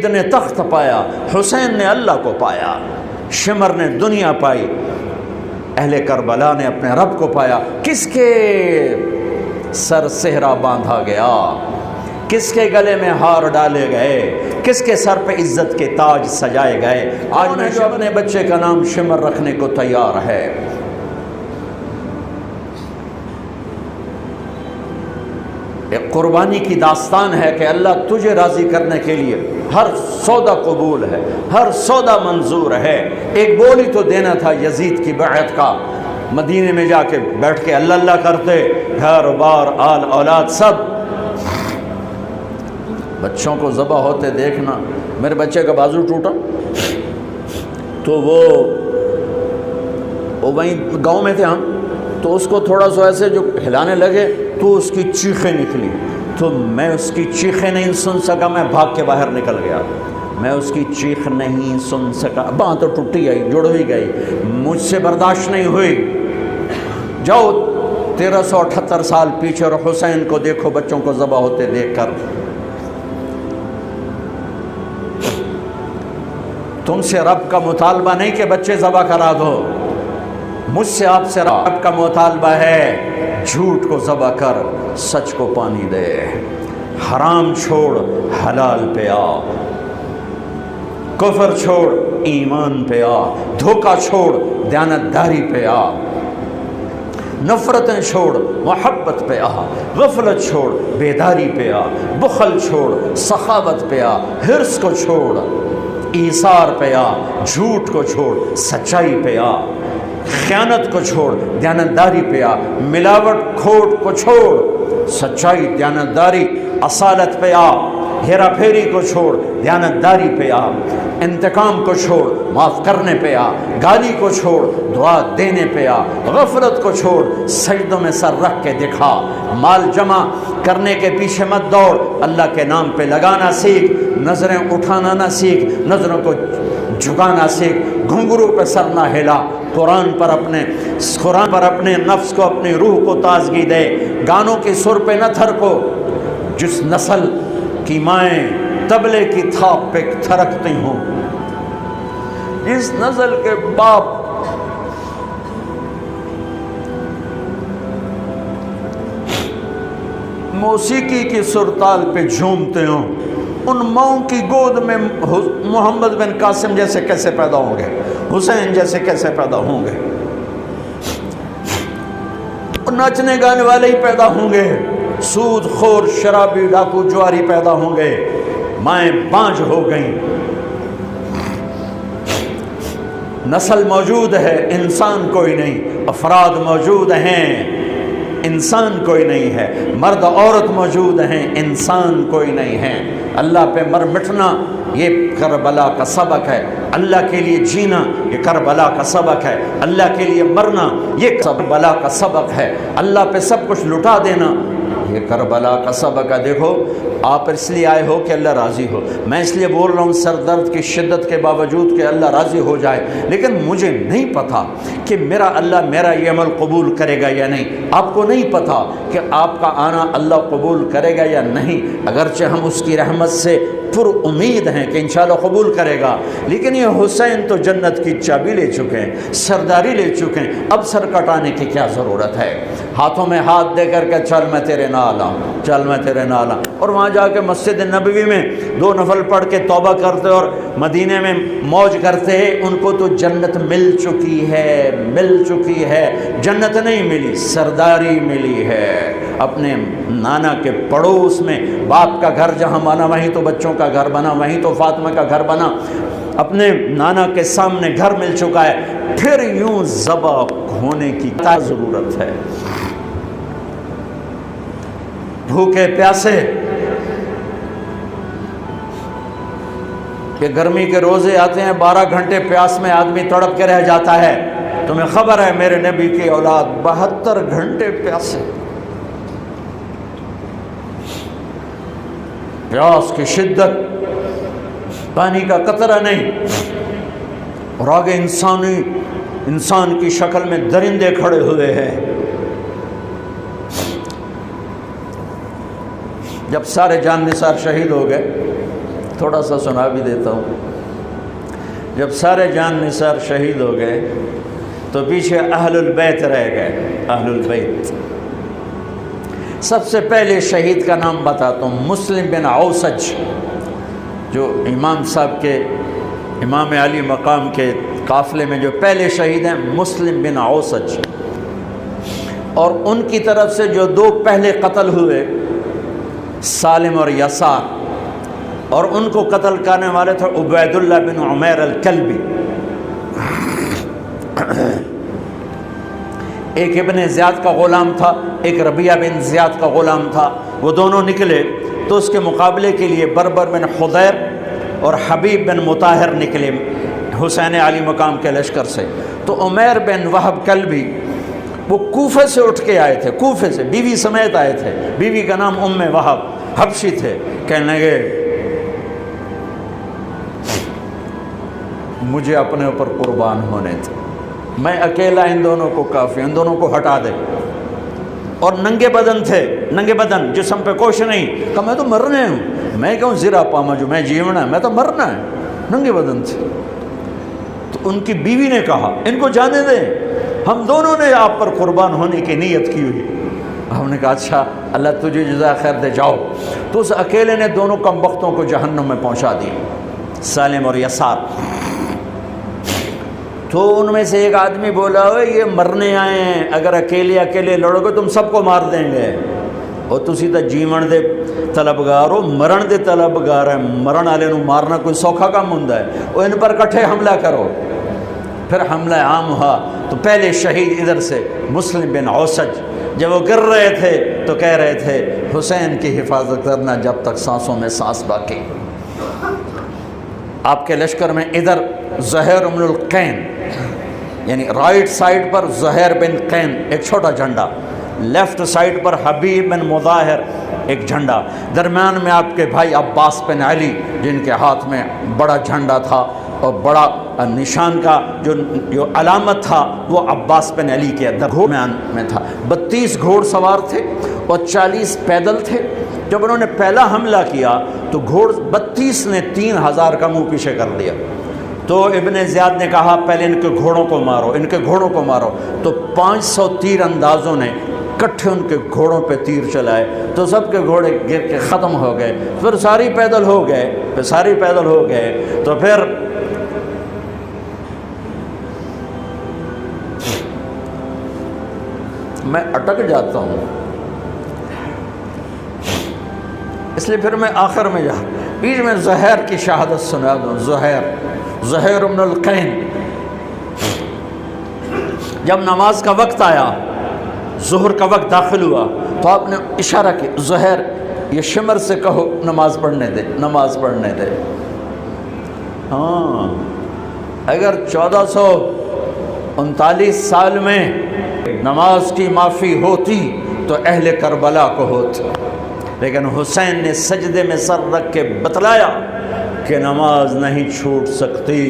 یزید نے تخت پایا، حسین نے اللہ کو پایا، شمر نے دنیا پائی، اہل کربلا نے اپنے رب کو پایا۔ کس کے سر صحرا باندھا گیا، کس کے گلے میں ہار ڈالے گئے، کس کے سر پہ عزت کے تاج سجائے گئے؟ آج میں جو اپنے بچے کا نام شمر رکھنے کو تیار ہے، ایک قربانی کی داستان ہے کہ اللہ تجھے راضی کرنے کے لیے ہر سودا قبول ہے، ہر سودا منظور ہے۔ ایک بول ہی تو دینا تھا یزید کی بیعت کا، مدینے میں جا کے بیٹھ کے اللہ اللہ کرتے، گھر بار آل اولاد سب۔ بچوں کو ذبح ہوتے دیکھنا، میرے بچے کا بازو ٹوٹا تو وہ وہیں گاؤں میں تھے ہم، تو اس کو تھوڑا سا ایسے جو ہلانے لگے تو اس کی چیخیں نکلی، تو میں اس کی چیخیں نہیں سن سکا، میں بھاگ کے باہر نکل گیا، میں اس کی چیخ نہیں سن سکا، باں تو ٹوٹی آئی، جڑ ہوئی گئی، مجھ سے برداشت نہیں ہوئی۔ جاؤ 1378 سال پیچھے اور حسین کو دیکھو بچوں کو ذبح ہوتے دیکھ کر۔ تم سے رب کا مطالبہ نہیں کہ بچے ذبح کرا دو، مجھ سے آپ سے رب کا مطالبہ ہے جھوٹ کو ذبح کر، سچ کو پانی دے، حرام چھوڑ حلال پہ آ، کفر چھوڑ ایمان پہ آ، دھوکہ چھوڑ دیانتداری پہ آ، نفرتیں چھوڑ محبت پہ آ، غفلت چھوڑ بیداری پہ آ، بخل چھوڑ سخاوت پہ آ، حرص کو چھوڑ ایثار پہ آ، جھوٹ کو چھوڑ سچائی پہ آ، خیانت کو چھوڑ دیانتداری پہ آ، ملاوٹ کھوٹ کو چھوڑ سچائی دیانتداری اصالت پہ آ، ہیرا پھیری کو چھوڑ دیانتداری پہ آ، انتقام کو چھوڑ معاف کرنے پہ آ، گالی کو چھوڑ دعا دینے پہ آ، غفلت کو چھوڑ سجدوں میں سر رکھ کے دکھا، مال جمع کرنے کے پیچھے مت دوڑ، اللہ کے نام پہ لگانا سیکھ، نظریں اٹھانا نہ سیکھ، نظروں کو جھکانا سیکھ، گھنگرو پہ سر نہ ہلا، قرآن پر اپنے نفس کو اپنی روح کو تازگی دے، گانوں کی سر پہ نہ تھرکو، جس نسل کی مائیں طبلے کی تھاپ پہ تھرکتی ہوں، جس نسل کے باپ موسیقی کی سرتال پہ جھومتے ہوں، ان ماؤں کی گود میں محمد بن قاسم جیسے کیسے پیدا ہوں گے، حسین جیسے کیسے پیدا ہوں گے؟ ناچنے گانے والے ہی پیدا ہوں گے، سود خور شرابی ڈاکو جواری پیدا ہوں گے، مائیں بانجھ ہو گئیں۔ نسل موجود ہے، انسان کوئی نہیں، افراد موجود ہیں، انسان کوئی نہیں ہے، مرد عورت موجود ہیں، انسان کوئی نہیں ہے۔ اللہ پہ مر مٹنا یہ کربلا کا سبق ہے، اللہ کے لیے جینا یہ کربلا کا سبق ہے، اللہ کے لیے مرنا یہ کربلا کا سبق ہے، اللہ پہ سب کچھ لٹا دینا یہ کربلا کا سبق ہے۔ دیکھو آپ اس لیے آئے ہو کہ اللہ راضی ہو، میں اس لیے بول رہا ہوں سر درد کی شدت کے باوجود کہ اللہ راضی ہو جائے، لیکن مجھے نہیں پتا کہ میرا اللہ میرا یہ عمل قبول کرے گا یا نہیں، آپ کو نہیں پتا کہ آپ کا آنا اللہ قبول کرے گا یا نہیں، اگرچہ ہم اس کی رحمت سے پر امید ہیں کہ انشاءاللہ قبول کرے گا، لیکن یہ حسین تو جنت کی چابی لے چکے ہیں، سرداری لے چکے ہیں، اب سر کٹانے کی کیا ضرورت ہے؟ ہاتھوں میں ہاتھ دے کر کے چل میں تیرے نال آؤں، چل میں تیرے نال آؤں، اور وہاں جا کے مسجد نبوی میں 2 نفل پڑھ کے توبہ کرتے اور مدینے میں موج کرتے ہیں، ان کو تو جنت مل چکی ہے، مل چکی ہے، جنت نہیں ملی سرداری ملی ہے۔ اپنے نانا کے پڑوس میں باپ کا گھر جہاں بنا وہیں تو بچوں کا گھر بنا، وہیں تو فاطمہ کا گھر بنا، اپنے نانا کے سامنے گھر مل چکا ہے، پھر یوں ذبح ہونے کی کیا ضرورت ہے؟ بھوکے پیاسے کہ گرمی کے روزے آتے ہیں 12 گھنٹے پیاس میں آدمی تڑپ کے رہ جاتا ہے، تمہیں خبر ہے میرے نبی کی اولاد 72 گھنٹے پیاسے، پیاس کی شدت، پانی کا قطرہ نہیں، اور آگے انسان کی شکل میں درندے کھڑے ہوئے ہیں۔ جب سارے جان نثار شہید ہو گئے تھوڑا سا سنا بھی دیتا ہوں۔ جب سارے جان نثار شہید ہو گئے تو پیچھے اہل البیت رہ گئے، اہل البیت۔ سب سے پہلے شہید کا نام بتاتا ہوں، مسلم بن اوسج، جو امام صاحب کے، امام علی مقام کے قافلے میں جو پہلے شہید ہیں، مسلم بن اوسج۔ اور ان کی طرف سے جو دو پہلے قتل ہوئے، سالم اور یسار، اور ان کو قتل کرنے والے تھے عبید اللہ بن عمیر الکلبی۔ ایک ابن زیاد کا غلام تھا، ایک ربیعہ بن زیاد کا غلام تھا۔ وہ دونوں نکلے تو اس کے مقابلے کے لیے بربر بن حضیر اور حبیب بن مطاہر نکلے حسین علی مقام کے لشکر سے۔ تو عمیر بن وہب کلبی وہ کوفے سے اٹھ کے آئے تھے، کوفے سے بیوی سمیت آئے تھے، بیوی کا نام ام وہب، حبشی تھے۔ کہنے لگے مجھے اپنے اوپر قربان ہونے تھے، میں اکیلا ان دونوں کو کافی، ان دونوں کو ہٹا دے۔ اور ننگے بدن تھے، ننگے بدن، جسم پہ کچھ نہیں۔ کہا میں تو مرنے ہوں، میں کیوں زیرہ پاما جو میں جیونا ہے، میں تو مرنا ہے۔ ننگے بدن تھے۔ تو ان کی بیوی نے کہا ان کو جانے دیں، ہم دونوں نے آپ پر قربان ہونے کی نیت کی ہوئی۔ ہم نے کہا اچھا اللہ تجھے جزا خیر دے، جاؤ۔ تو اس اکیلے نے دونوں کم بختوں کو جہنم میں پہنچا دیا، سالم اور یسار۔ تو ان میں سے ایک آدمی بولا ہوئے یہ مرنے آئے ہیں، اگر اکیلے لڑو گے تم سب کو مار دیں گے، اور تسی تو جیون دے طلبگار ہو، مرن دے طلبگار ہیں۔ مرن والے نو مارنا کوئی سوکھا کام ہوندا ہے؟ وہ ان پر کٹھے حملہ کرو۔ پھر حملہ عام ہوا تو پہلے شہید ادھر سے مسلم بن اوسج، جب وہ گر رہے تھے تو کہہ رہے تھے حسین کی حفاظت کرنا جب تک سانسوں میں سانس باقی۔ آپ کے لشکر میں ادھر زہیر بن القین، یعنی رائٹ سائڈ پر زہیر بن قین ایک چھوٹا جھنڈا، لیفٹ سائڈ پر حبیب بن مظاہر ایک جھنڈا، درمیان میں آپ کے بھائی عباس بن علی جن کے ہاتھ میں بڑا جھنڈا تھا، اور بڑا نشان کا جو علامت تھا وہ عباس بن علی کے درمیان میں تھا۔ 32 گھوڑ سوار تھے اور 40 پیدل تھے۔ جب انہوں نے پہلا حملہ کیا تو 32 نے 3000 کا منہ پیچھے کر دیا۔ تو ابن زیاد نے کہا پہلے ان کے گھوڑوں کو مارو، ان کے گھوڑوں کو مارو۔ تو 500 تیر اندازوں نے کٹھے ان کے گھوڑوں پہ تیر چلائے تو سب کے گھوڑے گر کے ختم ہو گئے۔ پھر ساری پیدل ہو گئے، تو پھر میں اٹک جاتا ہوں، اس لیے پھر میں آخر میں بیچ میں زہیر کی شہادت سنا دوں۔ زہیر بن القین، جب نماز کا وقت آیا، ظہر کا وقت داخل ہوا تو آپ نے اشارہ کیا زہیر یہ شمر سے کہو نماز پڑھنے دے، نماز پڑھنے دے۔ ہاں اگر 1439 سال میں نماز کی معافی ہوتی تو اہل کربلا کو ہوتی، لیکن حسین نے سجدے میں سر رکھ کے بتلایا کہ نماز نہیں چھوٹ سکتی۔